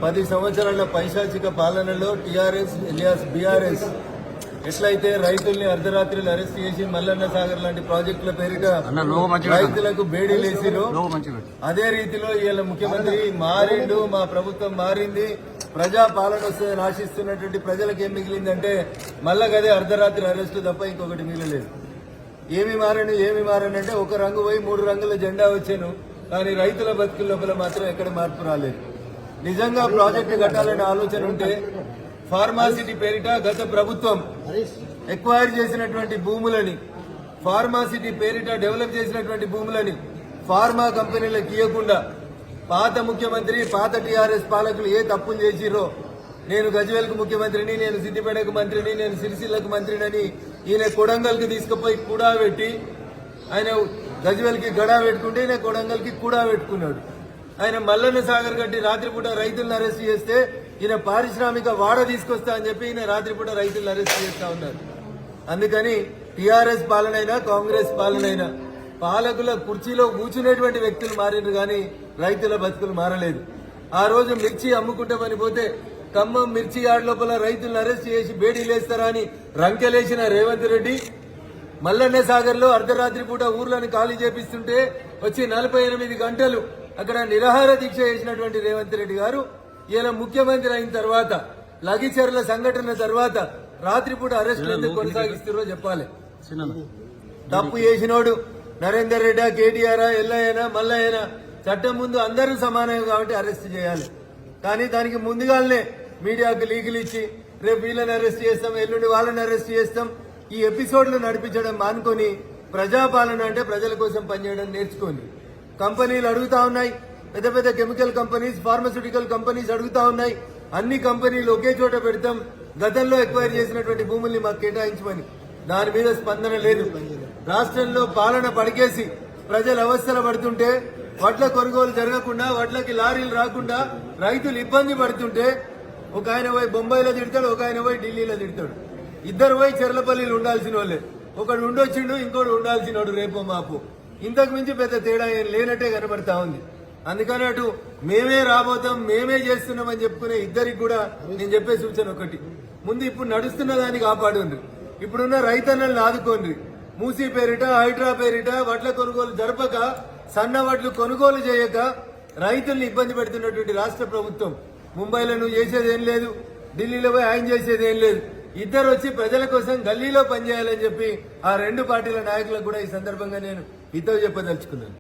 10 సంవత్సరాల పైశాచిక పాలనలో టీఆర్ఎస్ ఎలియాస్ బీఆర్ఎస్ ఎట్లయితే రైతుల్ని అర్ధరాత్రులు అరెస్ట్ చేసి మల్లన్న సాగర్ లాంటి ప్రాజెక్టుల పేరిట రైతులకు బేడీలేసిరో అదే రీతిలో ఇవాళ ముఖ్యమంత్రి మారిండు, మా ప్రభుత్వం మారింది, ప్రజా పాలన వస్తుందని ఆశిస్తున్నటువంటి ప్రజలకు ఏం మిగిలిందంటే మళ్ళా గదే అర్ధరాత్రి అరెస్టు తప్ప ఇంకొకటి మిగలలేదు. ఏమి మారనంటే ఒక రంగు పోయి 3 రంగుల జెండా వచ్చాను, కానీ రైతుల బతుకుల లోపల మాత్రం ఎక్కడ మార్పు రాలేదు. నిజంగా ప్రాజెక్టు కట్టాలనే ఆలోచన ఉంటే ఫార్మాసిటీ పేరిట గత ప్రభుత్వం ఎక్వైర్ చేసినటువంటి భూములని, ఫార్మాసిటీ పేరిట డెవలప్ చేసినటువంటి భూములని ఫార్మా కంపెనీలకు ఇవ్వకుండా పాత ముఖ్యమంత్రి, పాత టీఆర్ఎస్ పాలకులు ఏ తప్పులు చేసిరో, నేను గజ్వేల్కు ముఖ్యమంత్రిని, నేను సిద్దిపేటకు మంత్రిని, నేను సిరిసిల్లకు మంత్రిని ఈయన కొడంగల్కి తీసుకుపోయి కూడా పెట్టి, ఆయన గజ్వేల్కి గడా పెట్టుకుంటే ఈయన కొడంగల్కి కూడా పెట్టుకున్నాడు. ఆయన మల్లన్న సాగర్ గట్టి రాత్రిపూట రైతులను అరెస్ట్ చేస్తే ఈయన పారిశ్రామిక వాడ తీసుకొస్తా అని చెప్పి ఈయన రాత్రిపూట రైతులను అరెస్ట్ చేస్తా ఉన్నారు. అందుకని టీఆర్ఎస్ పాలనైనా కాంగ్రెస్ పాలనైనా పాలకుల కుర్చీలో కూర్చునేటువంటి వ్యక్తులు మారినారు, కానీ రైతుల బతుకులు మారలేదు. ఆ రోజు మిర్చి అమ్ముకుంటామని పోతే ఖమ్మం మిర్చి యార్డ్ లోపల రైతులను అరెస్ట్ చేసి బేడీలేస్తారా అని రంకెలేసిన రేవంత్ రెడ్డి, మల్లన్న సాగర్ లో అర్ధరాత్రి పూట ఊర్లను ఖాళీ చేపిస్తుంటే వచ్చి 48 గంటలు అక్కడ నిరాహార దీక్ష చేసినటువంటి రేవంత్ రెడ్డి గారు ఈయన ముఖ్యమంత్రి అయిన తర్వాత లగిచర్ల సంఘటన తర్వాత రాత్రిపూట అరెస్టులు ఎందుకు కొనసాగిస్తారో చెప్పాలి. తప్పు చేసినోడు నరేందర్ రెడ్డి, కేటీఆర్, ఎల్లయ్యనా, మల్లయ్యనా చట్టం ముందు అందరూ సమానమే కాబట్టి అరెస్ట్ చేయాలి. కానీ దానికి ముందుగానే మీడియాకు లీకులు ఇచ్చి రేపు వీళ్ళని అరెస్ట్ చేస్తాం, ఎల్లుండి వాళ్ళని అరెస్ట్ చేస్తాం, ఈ ఎపిసోడ్లు నడిపించడం మానుకొని ప్రజాపాలన అంటే ప్రజల కోసం పనిచేయడం నేర్చుకోండి. కంపెనీలు అడుగుతా ఉన్నాయి, పెద్ద పెద్ద కెమికల్ కంపెనీస్, ఫార్మాస్యూటికల్ కంపెనీస్ అడుగుతా ఉన్నాయి, అన్ని కంపెనీలు ఒకే చోట పెడతాం, గతంలో ఎక్వైర్ చేసినటువంటి భూముల్ని మాకు కేటాయించమని. దాని మీద స్పందన లేదు. రాష్ట్రంలో పాలన పడికేసి ప్రజలు అవస్థలు పడుతుంటే, వడ్ల కొనుగోలు జరగకుండా, వడ్లకి లారీలు రాకుండా రైతులు ఇబ్బంది పడుతుంటే ఒక ఆయన పోయి బొంబాయిలో తిడతాడు, ఒక ఆయన పోయి ఢిల్లీలో తిడతాడు. ఇద్దరు పోయి చెర్లపల్లిలో ఉండాల్సిన వాళ్ళే, ఒకడు ఉండొచ్చిండు, ఇంకోటి ఉండాల్సినోడు రేపో మాపు. ఇంతకు మించి పెద్ద తేడా ఏం లేనట్టే కనబడతా ఉంది. అందుకని అటు మేమే రాబోతాం, మేమే చేస్తున్నామని చెప్పుకునే ఇద్దరికి కూడా నేను చెప్పే సూచన ఒకటి, ముందు ఇప్పుడు నడుస్తున్న దాన్ని కాపాడుండ్రి, ఇప్పుడున్న రైతన్నల్ని ఆదుకోండి. మూసీ పేరిట, హైడ్రా పేరిట వడ్ల కొనుగోలు జరపక, సన్న వడ్లు కొనుగోలు చేయక రైతుల్ని ఇబ్బంది పెడుతున్నటువంటి రాష్ట్ర ప్రభుత్వం ముంబైలో నువ్వు చేసేదేం లేదు, ఢిల్లీలో పోయి ఆయన చేసేదేం లేదు. ఇద్దరు వచ్చి ప్రజల కోసం గల్లీలో పనిచేయాలని చెప్పి ఆ 2 పార్టీల నాయకులకు కూడా ఈ సందర్భంగా నేను హితవు చెప్పదలుచుకున్నాను.